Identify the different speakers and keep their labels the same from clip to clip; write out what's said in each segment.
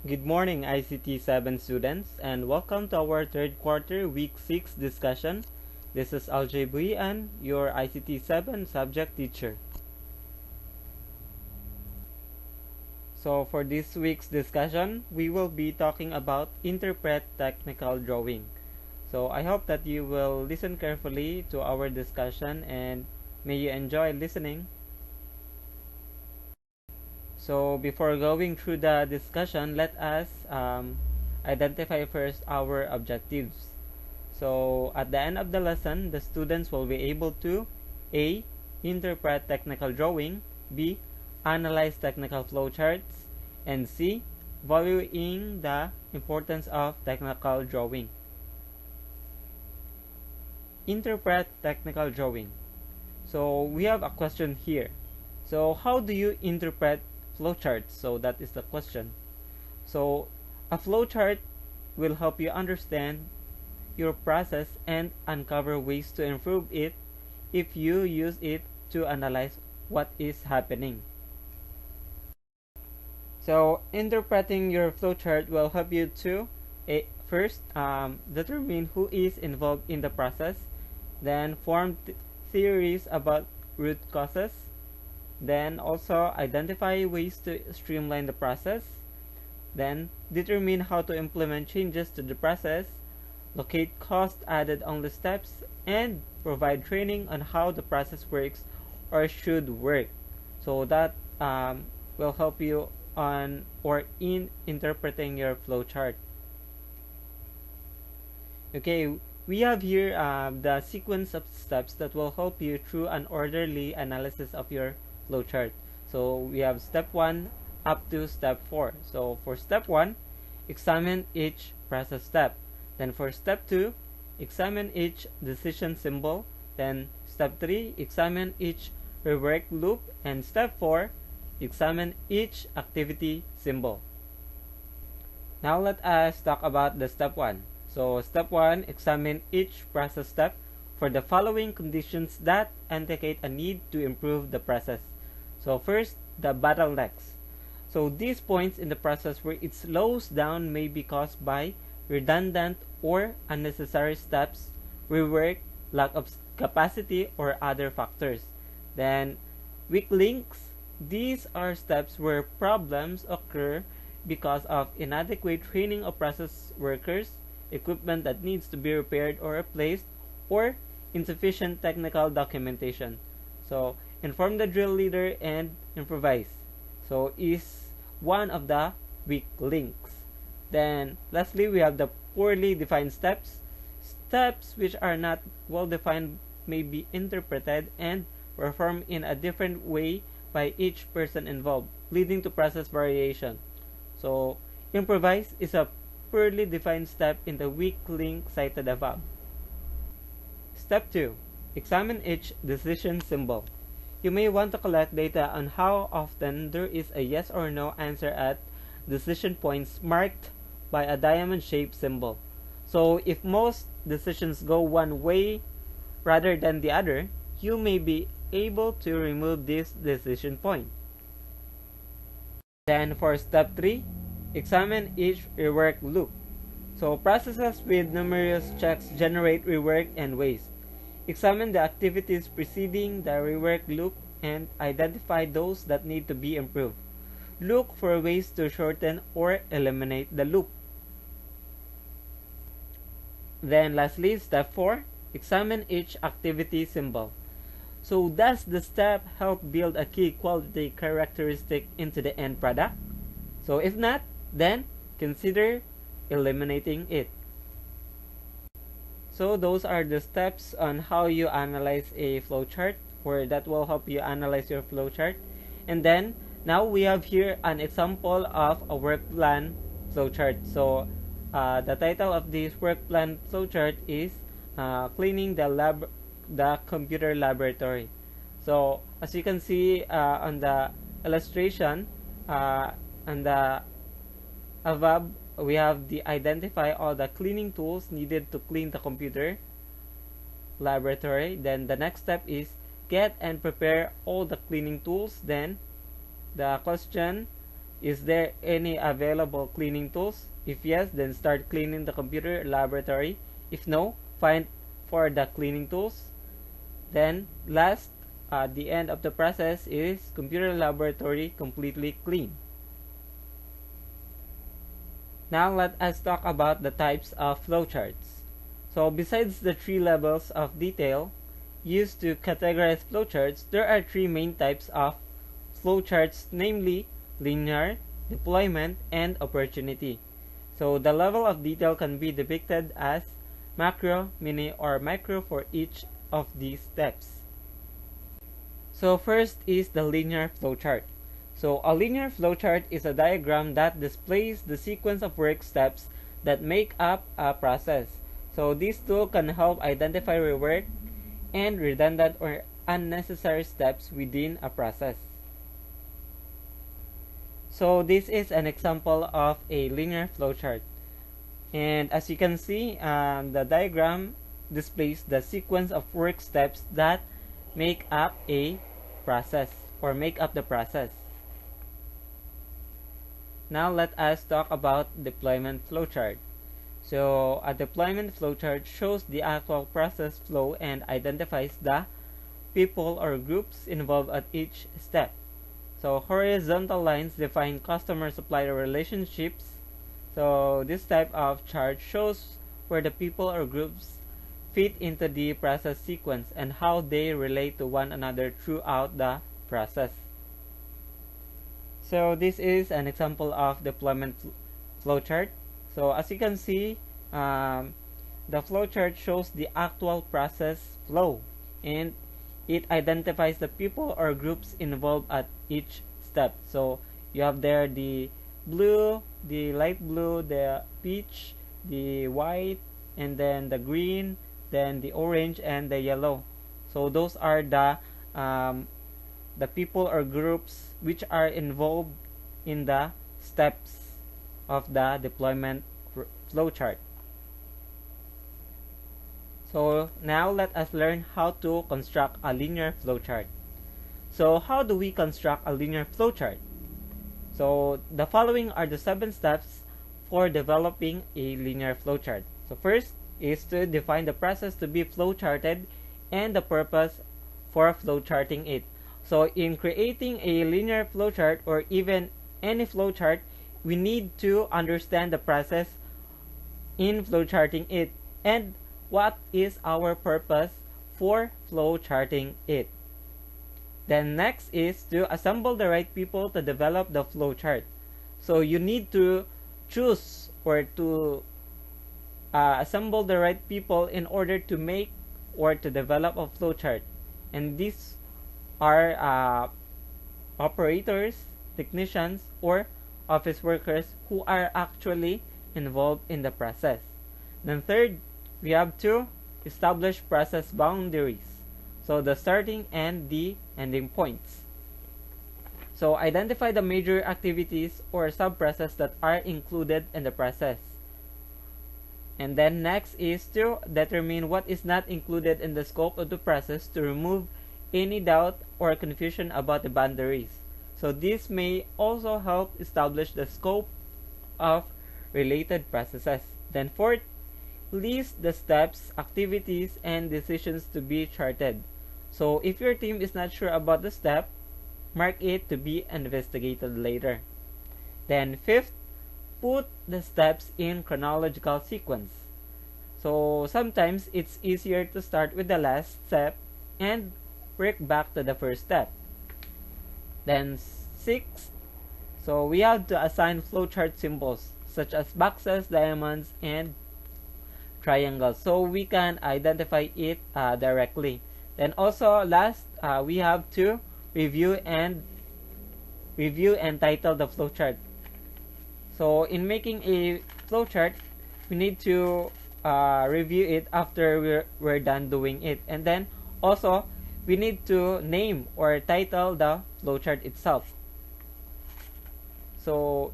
Speaker 1: Good morning, ICT 7 students, and welcome to our third quarter week 6 discussion. This is Aljay Buian, your ICT 7 subject teacher. So for this week's discussion, we will be talking about interpret technical drawing. So I hope that you will listen carefully to our discussion and may you enjoy listening. So before going through the discussion, let us identify first our objectives. So at the end of the lesson, the students will be able to A. Interpret technical drawing, B. Analyze technical flowcharts, and C. Valuing the importance of technical drawing. Interpret technical drawing. So we have a question here. So how do you interpret flowcharts? So that is the question. So a flowchart will help you understand your process and uncover ways to improve it if you use it to analyze what is happening. So interpreting your flowchart will help you to first determine who is involved in the process, then form theories about root causes, then also identify ways to streamline the process, then determine how to implement changes to the process, locate cost added only steps, and provide training on how the process works or should work. So that will help you on or in interpreting your flowchart. Okay, we have here the sequence of steps that will help you through an orderly analysis of your flowchart. So we have step 1 up to step 4. So for step 1, examine each process step. Then for step 2, examine each decision symbol. Then step 3, examine each rework loop. And step 4, examine each activity symbol. Now let us talk about the step 1. So step 1, examine each process step for the following conditions that indicate a need to improve the process. So first, the bottlenecks. So these points in the process where it slows down may be caused by redundant or unnecessary steps, rework, lack of capacity, or other factors. Then weak links. These are steps where problems occur because of inadequate training of process workers, equipment that needs to be repaired or replaced, or insufficient technical documentation. So inform the drill leader and improvise. So is one of the weak links. Then lastly, we have the poorly defined steps. Steps which are not well defined may be interpreted and performed in a different way by each person involved, leading to process variation. So improvise is a poorly defined step in the weak link cited above. Step 2. Examine each decision symbol. You may want to collect data on how often there is a yes or no answer at decision points marked by a diamond-shaped symbol. So if most decisions go one way rather than the other, you may be able to remove this decision point. Then for step 3, examine each rework loop. So processes with numerous checks generate rework and waste. Examine the activities preceding the rework loop and identify those that need to be improved. Look for ways to shorten or eliminate the loop. Then lastly, step 4, examine each activity symbol. So does the step help build a key quality characteristic into the end product? So if not, then consider eliminating it. So those are the steps on how you analyze a flowchart, or that will help you analyze your flowchart. And then now we have here an example of a work plan flowchart. So the title of this work plan flowchart is cleaning the computer laboratory. So as you can see on the illustration on the above, we have the identify all the cleaning tools needed to clean the computer laboratory. Then the next step is get and prepare all the cleaning tools. Then the question Is there any available cleaning tools? If yes, then start cleaning the computer laboratory. If no, find for the cleaning tools. Then last, at the end of the process is computer laboratory completely clean. Now let us talk about the types of flowcharts. So besides the three levels of detail used to categorize flowcharts, there are three main types of flowcharts, namely linear, deployment, and opportunity. So the level of detail can be depicted as macro, mini, or micro for each of these steps. So first is the linear flowchart. So a linear flowchart is a diagram that displays the sequence of work steps that make up a process. So this tool can help identify rework and redundant or unnecessary steps within a process. So this is an example of a linear flowchart. And as you can see, the diagram displays the sequence of work steps that make up a process or make up the process. Now let us talk about deployment flowchart. So a deployment flowchart shows the actual process flow and identifies the people or groups involved at each step. So horizontal lines define customer-supplier relationships. So this type of chart shows where the people or groups fit into the process sequence and how they relate to one another throughout the process. So this is an example of deployment flowchart. So as you can see, the flowchart shows the actual process flow and it identifies the people or groups involved at each step. So you have there the blue, the light blue, the peach, the white, and then the green, then the orange, and the yellow. So those are the people or groups which are involved in the steps of the deployment flowchart. So now let us learn how to construct a linear flowchart. So how do we construct a linear flowchart? So the following are the 7 steps for developing a linear flowchart. So first is to define the process to be flowcharted and the purpose for flowcharting it. So in creating a linear flowchart or even any flowchart, we need to understand the process in flowcharting it and what is our purpose for flowcharting it. Then next is to assemble the right people to develop the flowchart. So you need to choose or to assemble the right people in order to make or to develop a flowchart. And these are operators, technicians, or office workers who are actually involved in the process. Then third, we have to establish process boundaries. So the starting and the ending points. So identify the major activities or sub-processes that are included in the process. And then next is to determine what is not included in the scope of the process to remove any doubt or confusion about the boundaries. So this may also help establish the scope of related processes. Then fourth, list the steps, activities, and decisions to be charted. So if your team is not sure about the step, mark it to be investigated later. Then fifth, put the steps in chronological sequence. So sometimes it's easier to start with the last step and work back to the first step. Then sixth, so we have to assign flowchart symbols such as boxes, diamonds, and triangles so we can identify it directly. Then also last, we have to review and title the flowchart. So in making a flowchart, we need to review it after we're done doing it, and then also we need to name or title the flowchart itself. So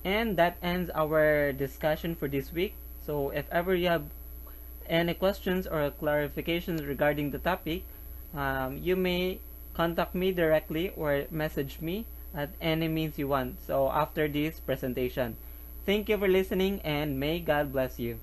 Speaker 1: and that ends our discussion for this week. So if ever you have any questions or clarifications regarding the topic, you may contact me directly or message me at any means you want. So after this presentation, thank you for listening and may God bless you.